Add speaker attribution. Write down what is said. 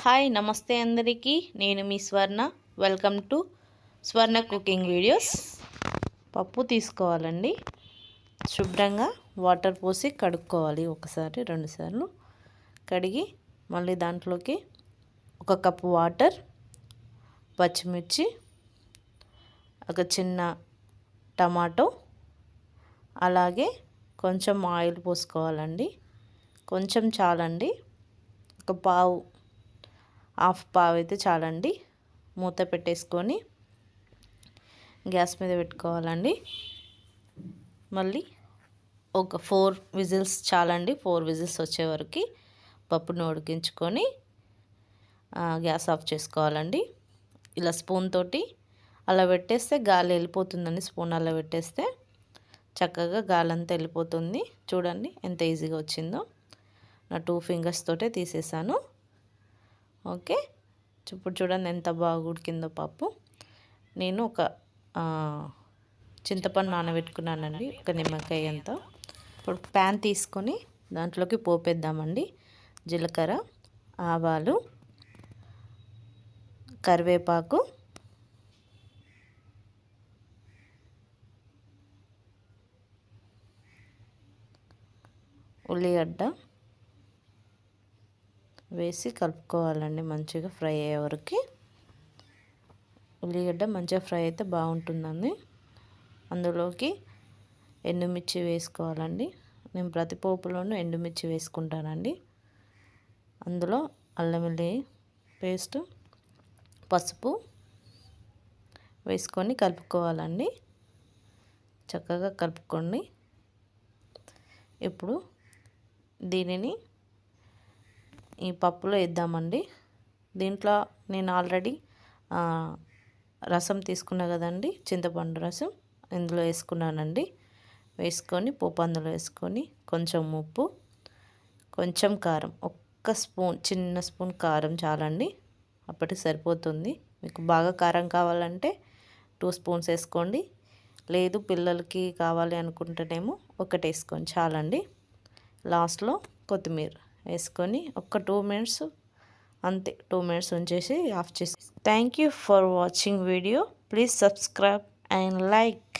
Speaker 1: Hi నమస్తే అందరికీ, నేను మీ స్వర్ణ. Welcome to Swarna cooking videos. పప్పు తీసుకోవాలండి, శుభ్రంగా వాటర్ పోసి కడుక్కోవాలి. ఒకసారి రెండుసార్లు కడిగి మళ్ళీ దాంట్లోకి 1 కప్పు వాటర్, పచ్చిమిర్చి, ఒక చిన్న టమాటో, అలాగే కొంచెం ఆయిల్ పోసుకోవాలండి. కొంచెం చాలండి, ఒక హాఫ్ పావు అయితే చాలండి. మూత పెట్టేసుకొని గ్యాస్ మీద పెట్టుకోవాలండి. మళ్ళీ ఒక 4 విజిల్స్ చాలండి. 4 విజిల్స్ వచ్చే వరకు పప్పును ఉడికించుకొని గ్యాస్ ఆఫ్ చేసుకోవాలండి. ఇలా స్పూన్ తోటి అలా పెట్టేస్తే గాలి వెళ్ళిపోతుందండి. స్పూన్ అలా పెట్టేస్తే చక్కగా గాలి అంతా వెళ్ళిపోతుంది. చూడండి ఎంత ఈజీగా వచ్చిందో. నా 2 ఫింగర్స్ తోటే తీసేసాను. ఓకే, ఇప్పుడు చూడండి ఎంత బాగా ఉడికిందో పప్పు. నేను ఒక చింతపండు నానబెట్టుకున్నానండి, ఒక నిమ్మకాయ అంతా. ఇప్పుడు ప్యాన్ తీసుకొని దాంట్లోకి పోపేద్దామండి. జీలకర్ర, ఆవాలు, కరివేపాకు, ఉల్లిగడ్డ వేసి కలుపుకోవాలండి. మంచిగా ఫ్రై అయ్యే వరకు. ఉల్లిగడ్డ మంచిగా ఫ్రై అయితే బాగుంటుందండి. అందులోకి ఎండుమిర్చి వేసుకోవాలండి. నేను ప్రతి పోపులోనూ ఎండుమిర్చి వేసుకుంటానండి. అందులో అల్లం వెల్లుల్లి పేస్ట్, పసుపు వేసుకొని కలుపుకోవాలండి. చక్కగా కలుపుకోండి. ఇప్పుడు దీనిని ఈ పప్పులో వేద్దామండి. దీంట్లో నేను ఆల్రెడీ రసం తీసుకున్నా కదండి, చింతపండు రసం ఇందులో వేసుకున్నానండి. వేసుకొని పోపు అందులో వేసుకొని కొంచెం ఉప్పు, కొంచెం కారం, ఒక్క స్పూన్, చిన్న స్పూన్ కారం చాలండి. అప్పటికి సరిపోతుంది. మీకు బాగా కారం కావాలంటే 2 స్పూన్స్ వేసుకోండి. లేదు పిల్లలకి కావాలి అనుకుంటేనేమో ఒకటి వేసుకొని చాలండి. లాస్ట్లో కొత్తిమీర వేసుకొని ఒక 2 మినిట్స్ అంతే, 2 మినిట్స్ ఉంచేసి ఆఫ్ చేసి. Thank you for watching video. Please subscribe and like.